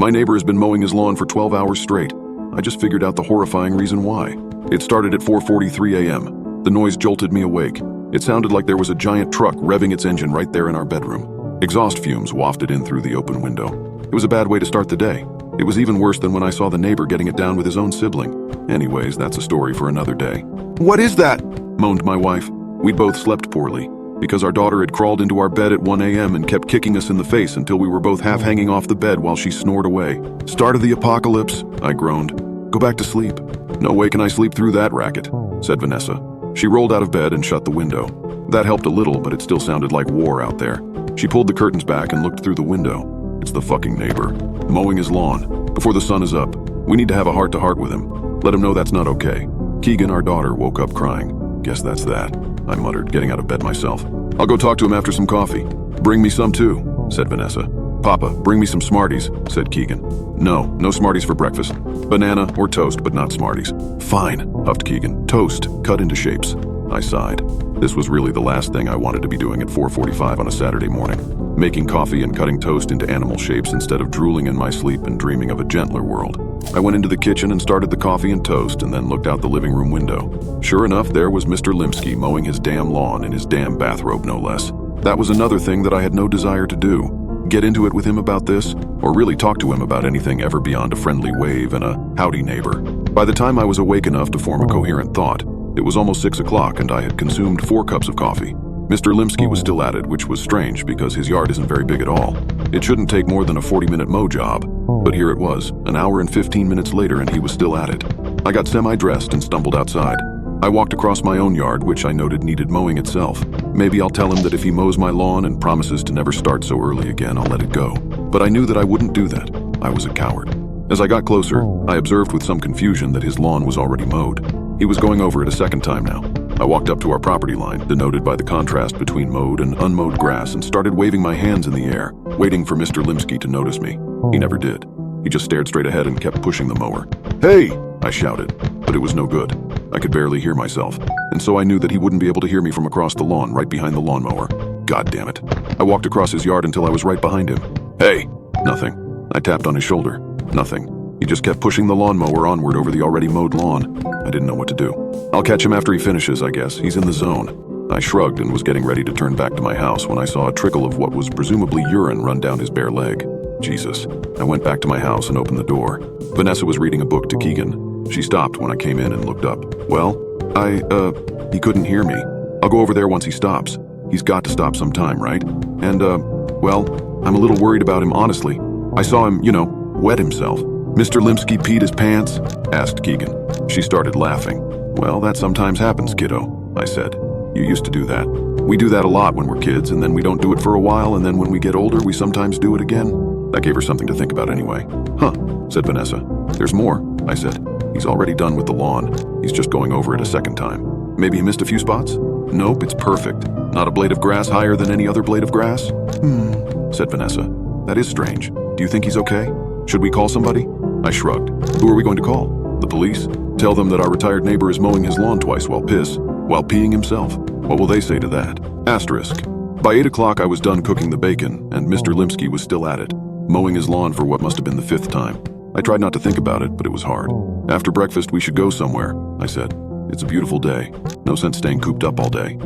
My neighbor has been mowing his lawn for 12 hours straight. I just figured out the horrifying reason why. It started at 4:43 a.m. The noise jolted me awake. It sounded like there was a giant truck revving its engine right there in our bedroom. Exhaust fumes wafted in through the open window. It was a bad way to start the day. It was even worse than when I saw the neighbor getting it down with his own sibling. Anyways, that's a story for another day. "What is that?" moaned my wife. We'd both slept poorly, because our daughter had crawled into our bed at 1 a.m. and kept kicking us in the face until we were both half hanging off the bed while she snored away. "Start of the apocalypse," I groaned. "Go back to sleep." "No way can I sleep through that racket," said Vanessa. She rolled out of bed and shut the window. That helped a little, but it still sounded like war out there. She pulled the curtains back and looked through the window. It's the fucking neighbor, mowing his lawn. Before the sun is up, we need to have a heart-to-heart with him. Let him know that's not okay. Keegan, our daughter, woke up crying. "Guess that's that," I muttered, getting out of bed myself. "I'll go talk to him after some coffee." "Bring me some too," said Vanessa. "Papa, bring me some Smarties," said Keegan. No Smarties for breakfast. Banana or toast, but not Smarties." "Fine," huffed Keegan. "Toast, cut into shapes." I sighed. This was really the last thing I wanted to be doing at 4:45 on a Saturday morning. Making coffee and cutting toast into animal shapes instead of drooling in my sleep and dreaming of a gentler world. I went into the kitchen and started the coffee and toast and then looked out the living room window. Sure enough, there was Mr. Limsky mowing his damn lawn in his damn bathrobe, no less. That was another thing that I had no desire to do. Get into it with him about this, or really talk to him about anything ever beyond a friendly wave and a howdy neighbor. By the time I was awake enough to form a coherent thought, it was almost 6 o'clock and I had consumed 4 cups of coffee. Mr. Limsky was still at it, which was strange because his yard isn't very big at all. It shouldn't take more than a 40-minute mow job. But here it was, an hour and 15 minutes later, and he was still at it. I got semi-dressed and stumbled outside. I walked across my own yard, which I noted needed mowing itself. Maybe I'll tell him that if he mows my lawn and promises to never start so early again, I'll let it go. But I knew that I wouldn't do that. I was a coward. As I got closer, I observed with some confusion that his lawn was already mowed. He was going over it a second time now. I walked up to our property line, denoted by the contrast between mowed and unmowed grass, and started waving my hands in the air, waiting for Mr. Limsky to notice me. He never did. He just stared straight ahead and kept pushing the mower. "Hey!" I shouted, but it was no good. I could barely hear myself, and so I knew that he wouldn't be able to hear me from across the lawn, right behind the lawnmower. God damn it. I walked across his yard until I was right behind him. "Hey!" Nothing. I tapped on his shoulder. Nothing. He just kept pushing the lawnmower onward over the already mowed lawn. I didn't know what to do. "I'll catch him after he finishes, I guess. He's in the zone." I shrugged and was getting ready to turn back to my house when I saw a trickle of what was presumably urine run down his bare leg. Jesus. I went back to my house and opened the door. Vanessa was reading a book to Keegan. She stopped when I came in and looked up. "Well, he couldn't hear me. I'll go over there once he stops. He's got to stop sometime, right? And, well, I'm a little worried about him, honestly. I saw him, wet himself." "Mr. Limsky peed his pants?" asked Keegan. She started laughing. "Well, that sometimes happens, kiddo," I said. "You used to do that. We do that a lot when we're kids, and then we don't do it for a while, and then when we get older, we sometimes do it again." That gave her something to think about anyway. "Huh," said Vanessa. "There's more," I said. "He's already done with the lawn. He's just going over it a second time. Maybe he missed a few spots?" "Nope, it's perfect. Not a blade of grass higher than any other blade of grass?" Said Vanessa. "That is strange. Do you think he's okay? Should we call somebody?" I shrugged. "Who are we going to call? The police? Tell them that our retired neighbor is mowing his lawn twice while peeing himself. What will they say to that?" Asterisk. By 8 o'clock I was done cooking the bacon, and Mr. Limsky was still at it, mowing his lawn for what must have been the 5th time. I tried not to think about it, but it was hard. "After breakfast we should go somewhere," I said. "It's a beautiful day. No sense staying cooped up all day."